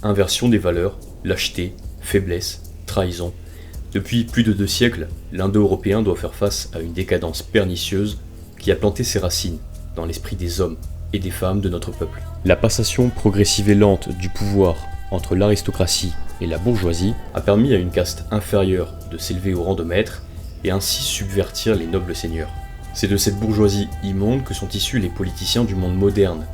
inversion des valeurs, lâcheté, faiblesse, trahison. Depuis plus de 2 siècles, l'Indo-Européen doit faire face à une décadence pernicieuse qui a planté ses racines dans l'esprit des hommes et des femmes de notre peuple. La passation progressive et lente du pouvoir entre l'aristocratie et la bourgeoisie a permis à une caste inférieure de s'élever au rang de maître et ainsi subvertir les nobles seigneurs. C'est de cette bourgeoisie immonde que sont issus les politiciens du monde moderne,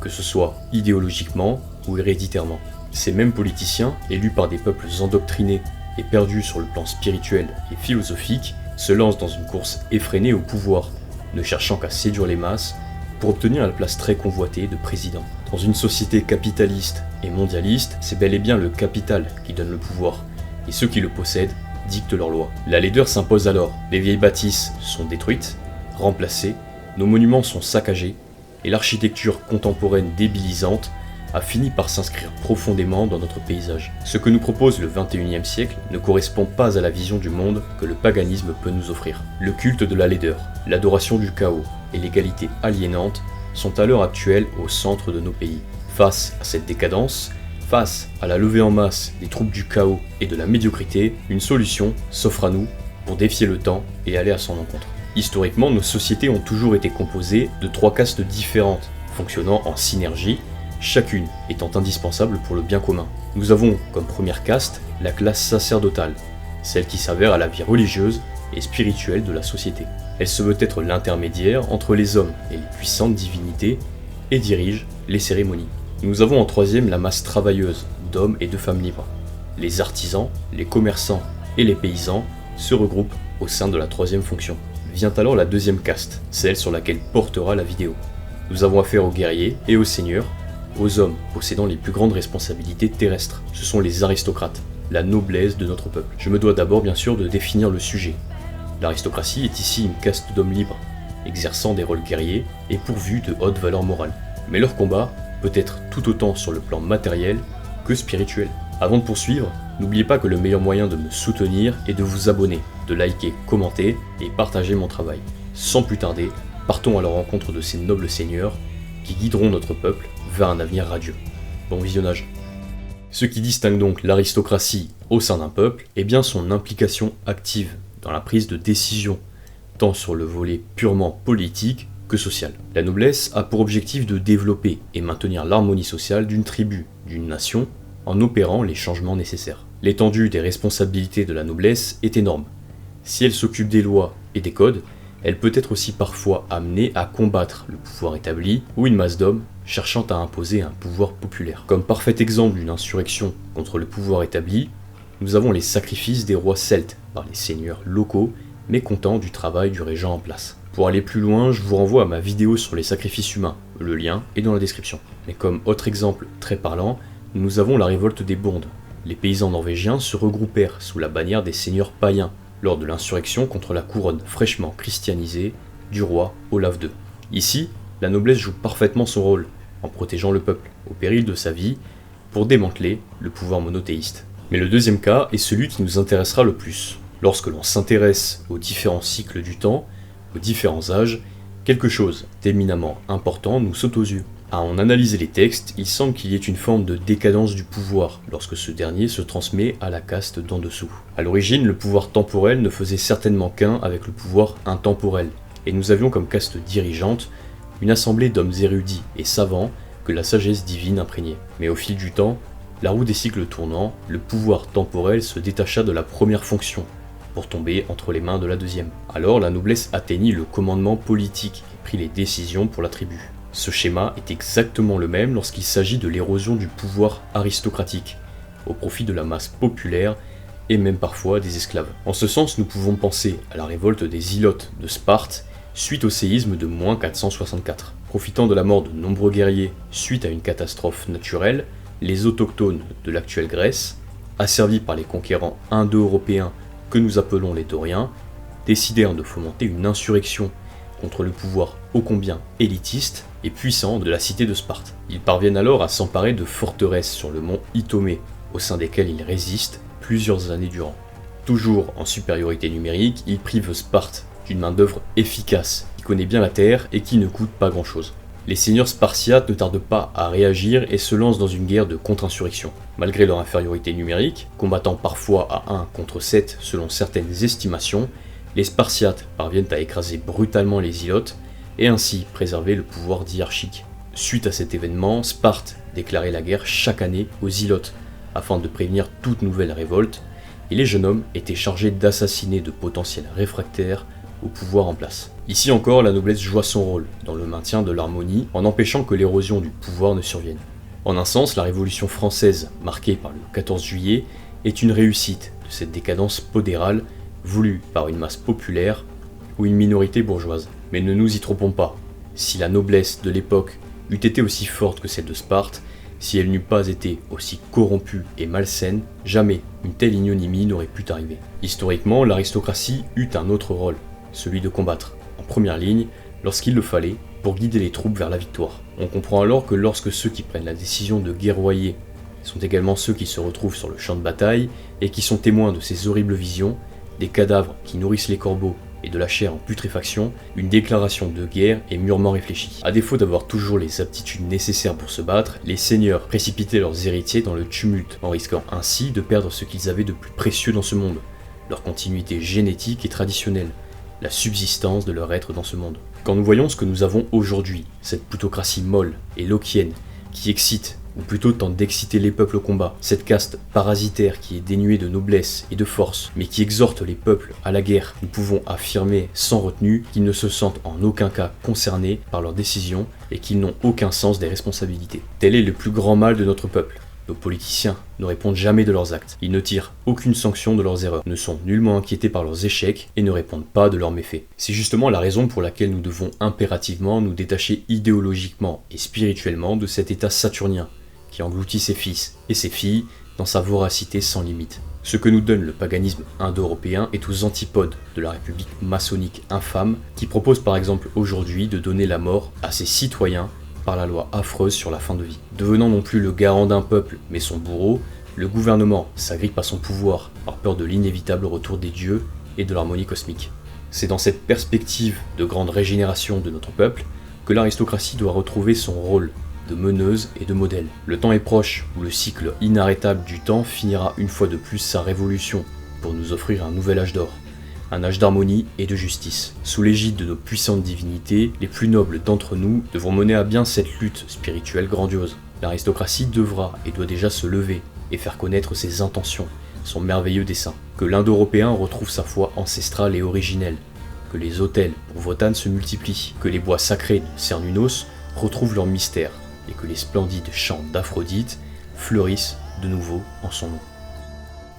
que ce soit idéologiquement ou héréditairement. Ces mêmes politiciens, élus par des peuples endoctrinés et perdus sur le plan spirituel et philosophique, se lancent dans une course effrénée au pouvoir, ne cherchant qu'à séduire les masses pour obtenir la place très convoitée de président. Dans une société capitaliste et mondialiste, c'est bel et bien le capital qui donne le pouvoir, et ceux qui le possèdent dictent leurs lois. La laideur s'impose alors, les vieilles bâtisses sont détruites, remplacées, nos monuments sont saccagés, et l'architecture contemporaine débilisante a fini par s'inscrire profondément dans notre paysage. Ce que nous propose le XXIe siècle ne correspond pas à la vision du monde que le paganisme peut nous offrir. Le culte de la laideur, l'adoration du chaos et l'égalité aliénante sont à l'heure actuelle au centre de nos pays. Face à cette décadence, face à la levée en masse des troupes du chaos et de la médiocrité, une solution s'offre à nous pour défier le temps et aller à son encontre. Historiquement, nos sociétés ont toujours été composées de 3 castes différentes, fonctionnant en synergie, chacune étant indispensable pour le bien commun. Nous avons comme première caste la classe sacerdotale, celle qui s'avère à la vie religieuse et spirituelle de la société. Elle se veut être l'intermédiaire entre les hommes et les puissantes divinités et dirige les cérémonies. Nous avons en troisième la masse travailleuse d'hommes et de femmes libres. Les artisans, les commerçants et les paysans se regroupent au sein de la troisième fonction. Vient alors la deuxième caste, celle sur laquelle portera la vidéo. Nous avons affaire aux guerriers et aux seigneurs, aux hommes possédant les plus grandes responsabilités terrestres. Ce sont les aristocrates, la noblesse de notre peuple. Je me dois d'abord bien sûr de définir le sujet. L'aristocratie est ici une caste d'hommes libres, exerçant des rôles guerriers et pourvus de hautes valeurs morales. Mais leur combat peut être tout autant sur le plan matériel que spirituel. Avant de poursuivre, n'oubliez pas que le meilleur moyen de me soutenir est de vous abonner, de liker, commenter et partager mon travail. Sans plus tarder, partons à la rencontre de ces nobles seigneurs qui guideront notre peuple vers un avenir radieux. Bon visionnage. Ce qui distingue donc l'aristocratie au sein d'un peuple est bien son implication active dans la prise de décision, tant sur le volet purement politique que social. La noblesse a pour objectif de développer et maintenir l'harmonie sociale d'une tribu, d'une nation, en opérant les changements nécessaires. L'étendue des responsabilités de la noblesse est énorme. Si elle s'occupe des lois et des codes, elle peut être aussi parfois amenée à combattre le pouvoir établi ou une masse d'hommes cherchant à imposer un pouvoir populaire. Comme parfait exemple d'une insurrection contre le pouvoir établi, nous avons les sacrifices des rois celtes par les seigneurs locaux mécontents du travail du régent en place. Pour aller plus loin, je vous renvoie à ma vidéo sur les sacrifices humains, le lien est dans la description. Mais comme autre exemple très parlant, nous avons la révolte des Bondes. Les paysans norvégiens se regroupèrent sous la bannière des seigneurs païens lors de l'insurrection contre la couronne fraîchement christianisée du roi Olaf II. Ici, la noblesse joue parfaitement son rôle, en protégeant le peuple, au péril de sa vie, pour démanteler le pouvoir monothéiste. Mais le deuxième cas est celui qui nous intéressera le plus. Lorsque l'on s'intéresse aux différents cycles du temps, aux différents âges, quelque chose d'éminemment important nous saute aux yeux. À en analyser les textes, il semble qu'il y ait une forme de décadence du pouvoir lorsque ce dernier se transmet à la caste d'en dessous. À l'origine, le pouvoir temporel ne faisait certainement qu'un avec le pouvoir intemporel, et nous avions comme caste dirigeante une assemblée d'hommes érudits et savants que la sagesse divine imprégnait. Mais au fil du temps, la roue des cycles tournant, le pouvoir temporel se détacha de la première fonction, pour tomber entre les mains de la deuxième. Alors la noblesse atteignit le commandement politique et prit les décisions pour la tribu. Ce schéma est exactement le même lorsqu'il s'agit de l'érosion du pouvoir aristocratique, au profit de la masse populaire et même parfois des esclaves. En ce sens, nous pouvons penser à la révolte des Ilotes de Sparte suite au séisme de -464. Profitant de la mort de nombreux guerriers suite à une catastrophe naturelle, les autochtones de l'actuelle Grèce, asservis par les conquérants indo-européens que nous appelons les Doriens, décidèrent de fomenter une insurrection contre le pouvoir ô combien élitiste et puissant de la cité de Sparte. Ils parviennent alors à s'emparer de forteresses sur le mont Itomé, au sein desquelles ils résistent plusieurs années durant. Toujours en supériorité numérique, ils privent Sparte d'une main-d'œuvre efficace, qui connaît bien la terre et qui ne coûte pas grand-chose. Les seigneurs spartiates ne tardent pas à réagir et se lancent dans une guerre de contre-insurrection. Malgré leur infériorité numérique, combattant parfois à 1 contre 7 selon certaines estimations, les Spartiates parviennent à écraser brutalement les Ilotes et ainsi préserver le pouvoir diarchique. Suite à cet événement, Sparte déclarait la guerre chaque année aux Ilotes afin de prévenir toute nouvelle révolte, et les jeunes hommes étaient chargés d'assassiner de potentiels réfractaires au pouvoir en place. Ici encore, la noblesse joua son rôle dans le maintien de l'harmonie en empêchant que l'érosion du pouvoir ne survienne. En un sens, la Révolution française, marquée par le 14 juillet, est une réussite de cette décadence podérale voulue par une masse populaire ou une minorité bourgeoise. Mais ne nous y trompons pas, si la noblesse de l'époque eût été aussi forte que celle de Sparte, si elle n'eût pas été aussi corrompue et malsaine, jamais une telle ignominie n'aurait pu arriver. Historiquement, l'aristocratie eut un autre rôle, celui de combattre, en première ligne, lorsqu'il le fallait, pour guider les troupes vers la victoire. On comprend alors que lorsque ceux qui prennent la décision de guerroyer sont également ceux qui se retrouvent sur le champ de bataille et qui sont témoins de ces horribles visions, des cadavres qui nourrissent les corbeaux et de la chair en putréfaction, une déclaration de guerre est mûrement réfléchie. À défaut d'avoir toujours les aptitudes nécessaires pour se battre, les seigneurs précipitaient leurs héritiers dans le tumulte, en risquant ainsi de perdre ce qu'ils avaient de plus précieux dans ce monde, leur continuité génétique et traditionnelle, la subsistance de leur être dans ce monde. Quand nous voyons ce que nous avons aujourd'hui, cette plutocratie molle et loquienne qui excite, ou plutôt tente d'exciter les peuples au combat, cette caste parasitaire qui est dénuée de noblesse et de force, mais qui exhorte les peuples à la guerre, nous pouvons affirmer sans retenue qu'ils ne se sentent en aucun cas concernés par leurs décisions et qu'ils n'ont aucun sens des responsabilités. Tel est le plus grand mal de notre peuple. Nos politiciens ne répondent jamais de leurs actes, ils ne tirent aucune sanction de leurs erreurs, ne sont nullement inquiétés par leurs échecs et ne répondent pas de leurs méfaits. C'est justement la raison pour laquelle nous devons impérativement nous détacher idéologiquement et spirituellement de cet état saturnien qui engloutit ses fils et ses filles dans sa voracité sans limite. Ce que nous donne le paganisme indo-européen est aux antipodes de la république maçonnique infâme qui propose par exemple aujourd'hui de donner la mort à ses citoyens par la loi affreuse sur la fin de vie. Devenant non plus le garant d'un peuple, mais son bourreau, le gouvernement s'agrippe à son pouvoir par peur de l'inévitable retour des dieux et de l'harmonie cosmique. C'est dans cette perspective de grande régénération de notre peuple que l'aristocratie doit retrouver son rôle de meneuse et de modèle. Le temps est proche où le cycle inarrêtable du temps finira une fois de plus sa révolution pour nous offrir un nouvel âge d'or. Un âge d'harmonie et de justice. Sous l'égide de nos puissantes divinités, les plus nobles d'entre nous devront mener à bien cette lutte spirituelle grandiose. L'aristocratie devra et doit déjà se lever et faire connaître ses intentions, son merveilleux dessein. Que l'Indo-Européen retrouve sa foi ancestrale et originelle. Que les autels pour Wotan se multiplient. Que les bois sacrés de Cernunnos retrouvent leur mystère. Et que les splendides chants d'Aphrodite fleurissent de nouveau en son nom.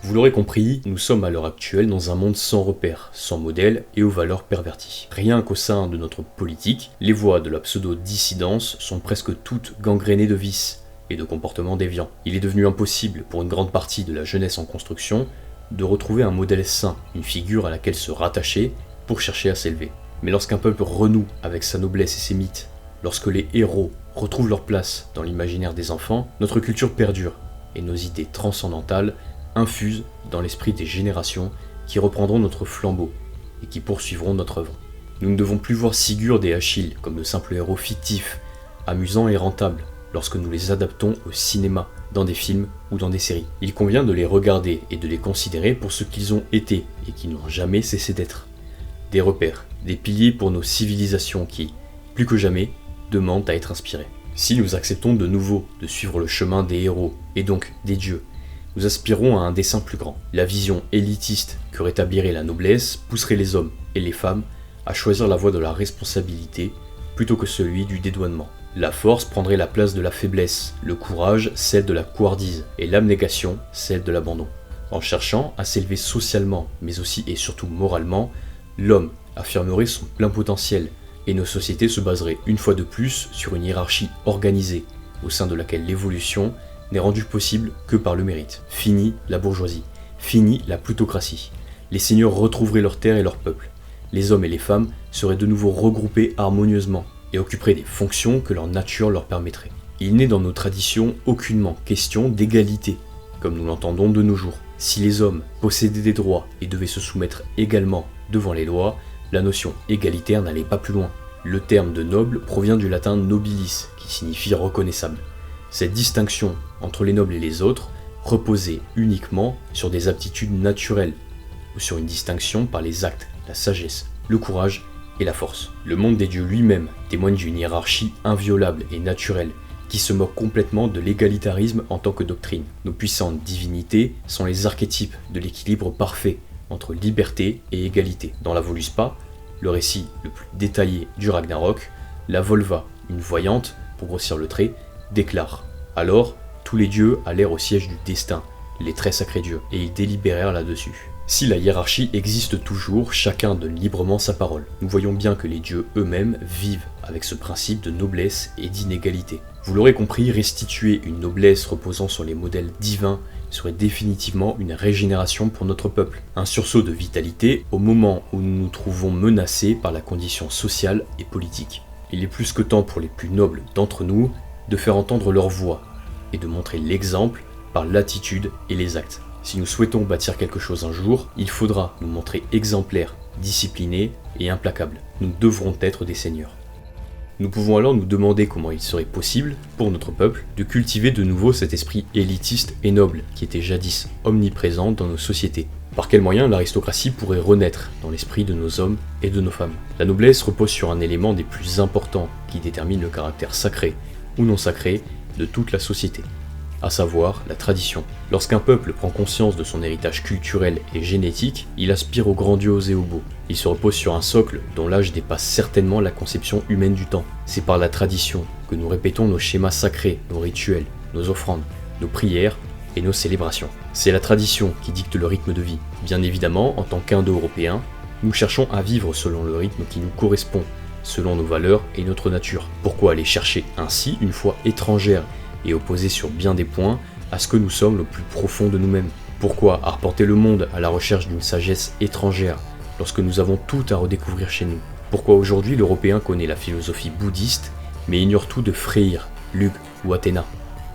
Vous l'aurez compris, nous sommes à l'heure actuelle dans un monde sans repères, sans modèle et aux valeurs perverties. Rien qu'au sein de notre politique, les voies de la pseudo-dissidence sont presque toutes gangrénées de vices et de comportements déviants. Il est devenu impossible pour une grande partie de la jeunesse en construction de retrouver un modèle sain, une figure à laquelle se rattacher pour chercher à s'élever. Mais lorsqu'un peuple renoue avec sa noblesse et ses mythes, lorsque les héros retrouvent leur place dans l'imaginaire des enfants, notre culture perdure et nos idées transcendantales infusent dans l'esprit des générations qui reprendront notre flambeau et qui poursuivront notre œuvre. Nous ne devons plus voir Sigurd et Achille comme de simples héros fictifs, amusants et rentables, lorsque nous les adaptons au cinéma, dans des films ou dans des séries. Il convient de les regarder et de les considérer pour ce qu'ils ont été et qui n'ont jamais cessé d'être. Des repères, des piliers pour nos civilisations qui, plus que jamais, demandent à être inspirés. Si nous acceptons de nouveau de suivre le chemin des héros et donc des dieux, nous aspirons à un dessein plus grand. La vision élitiste que rétablirait la noblesse pousserait les hommes et les femmes à choisir la voie de la responsabilité plutôt que celui du dédouanement. La force prendrait la place de la faiblesse, le courage celle de la couardise et l'abnégation celle de l'abandon. En cherchant à s'élever socialement mais aussi et surtout moralement, l'homme affirmerait son plein potentiel et nos sociétés se baseraient une fois de plus sur une hiérarchie organisée au sein de laquelle l'évolution n'est rendu possible que par le mérite. Fini la bourgeoisie, fini la plutocratie. Les seigneurs retrouveraient leurs terres et leur peuple. Les hommes et les femmes seraient de nouveau regroupés harmonieusement et occuperaient des fonctions que leur nature leur permettrait. Il n'est dans nos traditions aucunement question d'égalité, comme nous l'entendons de nos jours. Si les hommes possédaient des droits et devaient se soumettre également devant les lois, la notion égalitaire n'allait pas plus loin. Le terme de noble provient du latin nobilis, qui signifie reconnaissable. Cette distinction entre les nobles et les autres reposait uniquement sur des aptitudes naturelles, ou sur une distinction par les actes, la sagesse, le courage et la force. Le monde des dieux lui-même témoigne d'une hiérarchie inviolable et naturelle, qui se moque complètement de l'égalitarisme en tant que doctrine. Nos puissantes divinités sont les archétypes de l'équilibre parfait entre liberté et égalité. Dans la Voluspa, le récit le plus détaillé du Ragnarok, la Volva, une voyante, pour grossir le trait, déclare « Alors, tous les dieux allèrent au siège du destin, les très sacrés dieux, et ils délibérèrent là-dessus. » Si la hiérarchie existe toujours, chacun donne librement sa parole. Nous voyons bien que les dieux eux-mêmes vivent avec ce principe de noblesse et d'inégalité. Vous l'aurez compris, restituer une noblesse reposant sur les modèles divins serait définitivement une régénération pour notre peuple. Un sursaut de vitalité au moment où nous nous trouvons menacés par la condition sociale et politique. Il est plus que temps pour les plus nobles d'entre nous de faire entendre leur voix et de montrer l'exemple par l'attitude et les actes. Si nous souhaitons bâtir quelque chose un jour, il faudra nous montrer exemplaires, disciplinés et implacables. Nous devrons être des seigneurs. Nous pouvons alors nous demander comment il serait possible, pour notre peuple, de cultiver de nouveau cet esprit élitiste et noble qui était jadis omniprésent dans nos sociétés. Par quels moyens l'aristocratie pourrait renaître dans l'esprit de nos hommes et de nos femmes? La noblesse repose sur un élément des plus importants qui détermine le caractère sacré ou non sacré de toute la société, à savoir la tradition. Lorsqu'un peuple prend conscience de son héritage culturel et génétique, il aspire au grandiose et au beau. Il se repose sur un socle dont l'âge dépasse certainement la conception humaine du temps. C'est par la tradition que nous répétons nos schémas sacrés, nos rituels, nos offrandes, nos prières et nos célébrations. C'est la tradition qui dicte le rythme de vie. Bien évidemment, en tant qu'Indo-Européens, nous cherchons à vivre selon le rythme qui nous correspond, selon nos valeurs et notre nature. Pourquoi aller chercher ainsi une foi étrangère et opposée sur bien des points à ce que nous sommes le plus profond de nous-mêmes? Pourquoi arpenter le monde à la recherche d'une sagesse étrangère lorsque nous avons tout à redécouvrir chez nous? Pourquoi aujourd'hui l'Européen connaît la philosophie bouddhiste mais ignore tout de Freyr, Lugh ou Athéna?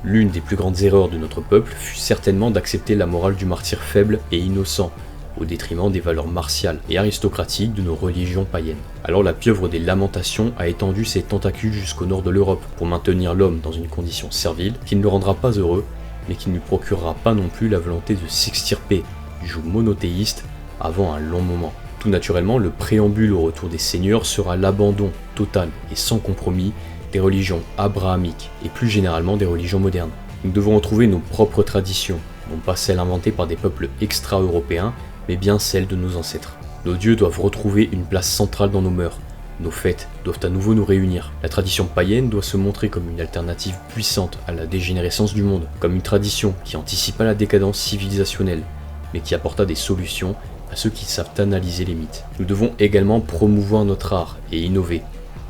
L'une des plus grandes erreurs de notre peuple fut certainement d'accepter la morale du martyr faible et innocent, au détriment des valeurs martiales et aristocratiques de nos religions païennes. Alors la pieuvre des lamentations a étendu ses tentacules jusqu'au nord de l'Europe pour maintenir l'homme dans une condition servile qui ne le rendra pas heureux, mais qui ne lui procurera pas non plus la volonté de s'extirper du joug monothéiste avant un long moment. Tout naturellement, le préambule au retour des seigneurs sera l'abandon total et sans compromis des religions abrahamiques et plus généralement des religions modernes. Nous devons retrouver nos propres traditions, non pas celles inventées par des peuples extra-européens, mais bien celles de nos ancêtres. Nos dieux doivent retrouver une place centrale dans nos mœurs. Nos fêtes doivent à nouveau nous réunir. La tradition païenne doit se montrer comme une alternative puissante à la dégénérescence du monde, comme une tradition qui anticipa la décadence civilisationnelle, mais qui apporta des solutions à ceux qui savent analyser les mythes. Nous devons également promouvoir notre art et innover,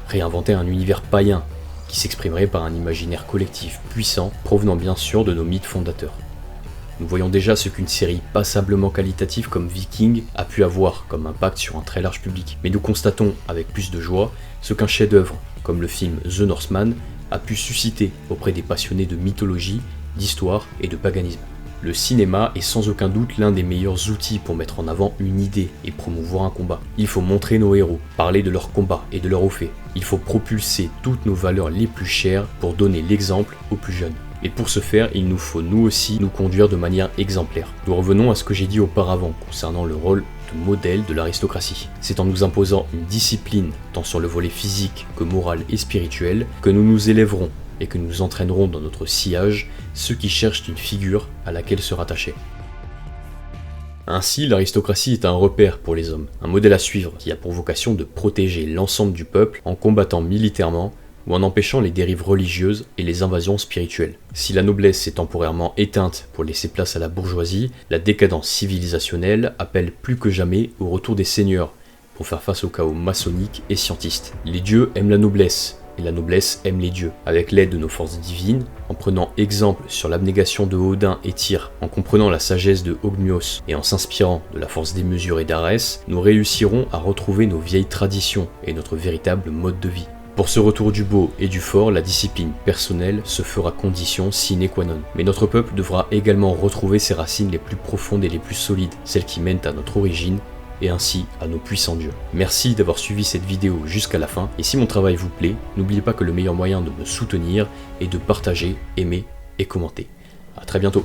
réinventer un univers païen qui s'exprimerait par un imaginaire collectif puissant provenant bien sûr de nos mythes fondateurs. Nous voyons déjà ce qu'une série passablement qualitative comme Viking a pu avoir comme impact sur un très large public, mais nous constatons avec plus de joie ce qu'un chef-d'œuvre comme le film The Northman a pu susciter auprès des passionnés de mythologie, d'histoire et de paganisme. Le cinéma est sans aucun doute l'un des meilleurs outils pour mettre en avant une idée et promouvoir un combat. Il faut montrer nos héros, parler de leurs combats et de leurs hauts faits. Il faut propulser toutes nos valeurs les plus chères pour donner l'exemple aux plus jeunes. Et pour ce faire, il nous faut nous aussi nous conduire de manière exemplaire. Nous revenons à ce que j'ai dit auparavant concernant le rôle de modèle de l'aristocratie. C'est en nous imposant une discipline, tant sur le volet physique que moral et spirituel, que nous nous élèverons et que nous entraînerons dans notre sillage ceux qui cherchent une figure à laquelle se rattacher. Ainsi, l'aristocratie est un repère pour les hommes, un modèle à suivre qui a pour vocation de protéger l'ensemble du peuple en combattant militairement ou en empêchant les dérives religieuses et les invasions spirituelles. Si la noblesse est temporairement éteinte pour laisser place à la bourgeoisie, la décadence civilisationnelle appelle plus que jamais au retour des seigneurs pour faire face au chaos maçonnique et scientiste. Les dieux aiment la noblesse, et la noblesse aime les dieux. Avec l'aide de nos forces divines, en prenant exemple sur l'abnégation de Odin et Tyr, en comprenant la sagesse de Ogmios et en s'inspirant de la force démesurée d'Arès, nous réussirons à retrouver nos vieilles traditions et notre véritable mode de vie. Pour ce retour du beau et du fort, la discipline personnelle se fera condition sine qua non. Mais notre peuple devra également retrouver ses racines les plus profondes et les plus solides, celles qui mènent à notre origine et ainsi à nos puissants dieux. Merci d'avoir suivi cette vidéo jusqu'à la fin, et si mon travail vous plaît, n'oubliez pas que le meilleur moyen de me soutenir est de partager, aimer et commenter. A très bientôt.